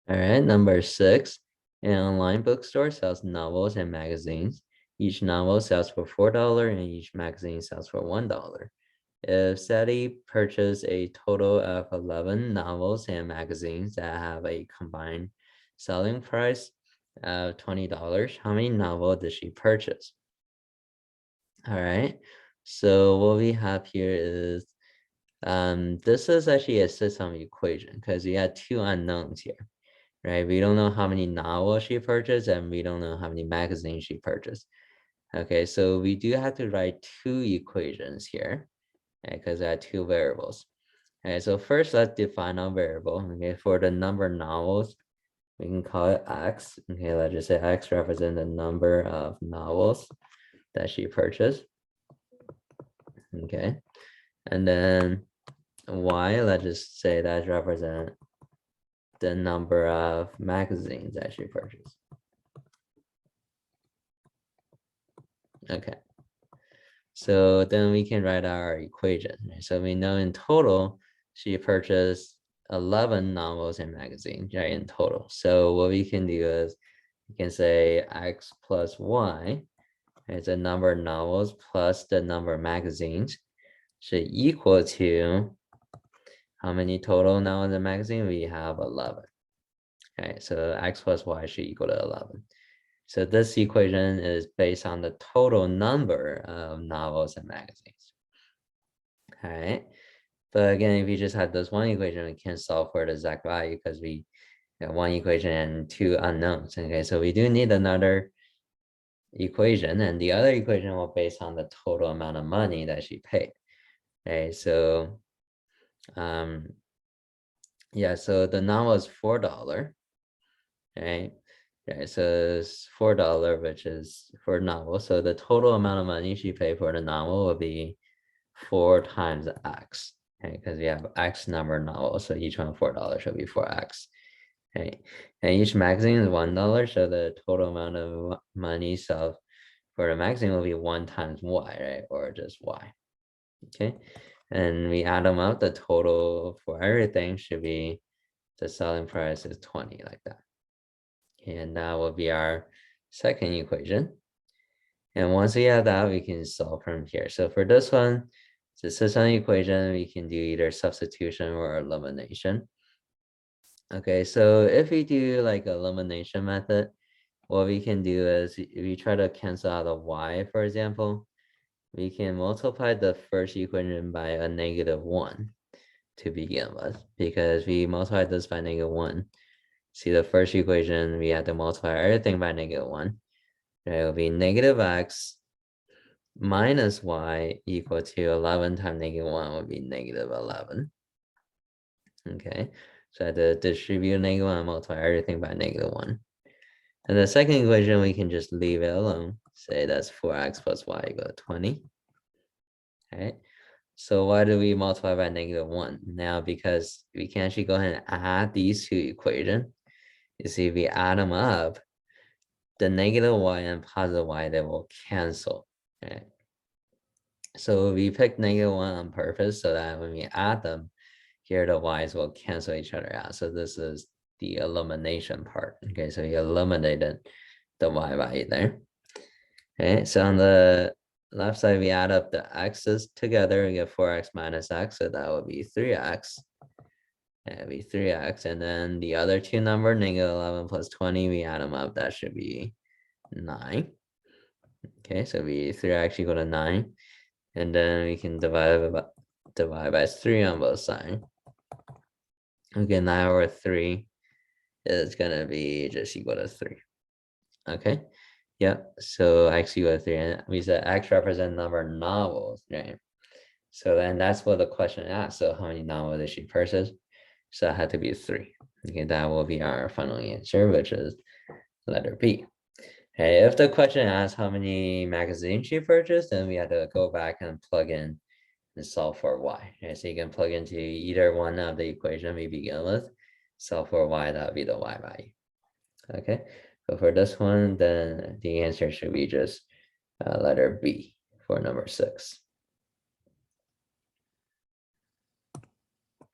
All right, number 6. An online bookstore sells novels and magazines. Each novel sells for $4 and each magazine sells for $1. If Sadie purchased a total of 11 novels and magazines that have a combined selling price of $20, how many novels did she purchase? All right, so what we have here is this is actually a system equation because we had two unknowns here, right? We don't know how many novels she purchased and we don't know how many magazines she purchased. Okay, so we do have to write two equations here, because I had two variables. Okay, so first let's define our variable. Okay, for the number of novels, we can call it x. Okay, let's just say x represents the number of novels that she purchased. Okay, and then y, let's just say that represent the number of magazines that she purchased. Okay, so then we can write our equation. So we know in total, she purchased 11 novels and magazines, right, in total. So what we can do is we can say x plus y is the number of novels plus the number of magazines should equal to how many total novels and magazines? We have 11. Okay, so x plus y should equal to 11. So this equation is based on the total number of novels and magazines. All right. But again, if you just had this one equation, we can't solve for the exact value because we got one equation and two unknowns. Okay, so we do need another equation, and the other equation will based on the total amount of money that she paid. Okay, so yeah, so the novel is $4. Right. Okay, so it's $4, which is for novel. So the total amount of money she paid for the novel will be 4 times x. Okay, because we have x number of novels, so each one $4 should be 4x. Okay, and each magazine is $1, so the total amount of money sold for the magazine will be 1 times y, right? Or just y. Okay, and we add them up, the total for everything should be the selling price is 20, like that. And that will be our second equation. And once we have that, we can solve from here. So for this one, the system equation, we can do either substitution or elimination. Okay, so if we do like elimination method, what we can do is we try to cancel out a y, for example, we can multiply the first equation by a -1 to begin with, because we multiply this by -1. See the first equation, we have to multiply everything by -1. It will be negative x minus y equal to 11 times -1 would be -11. Okay, so I had to distribute -1 and multiply everything by -1. And the second equation, we can just leave it alone. Say that's 4x plus y equal to 20. Okay, so why do we multiply by -1? Now, because we can actually go ahead and add these two equations. You see, if we add them up, the negative y and positive y, they will cancel. Okay. So we picked -1 on purpose so that when we add them, here the y's will cancel each other out. So this is the elimination part. Okay, so we eliminated the y value there. Okay, so on the left side, we add up the x's together, we get 4x minus x, so that would be 3x. That'd be 3x, and then the other two number, -11 plus 20, we add them up, that should be 9. Okay, so we 3x equal to 9. And then we can divide by 3 on both sides. Okay, 9 over 3 is gonna be just equal to 3. Okay, yep. So x equal to 3, and we said x represents number of novels, right? So then that's what the question asked. So how many novels did she purchase? So it had to be 3. Okay, that will be our final answer, which is letter B. Okay, if the question asks how many magazines she purchased, then we had to go back and plug in and solve for y. Okay, so you can plug into either one of the equation we begin with, solve for y, that would be the y value. Okay, so for this one, then the answer should be just letter B for number 6.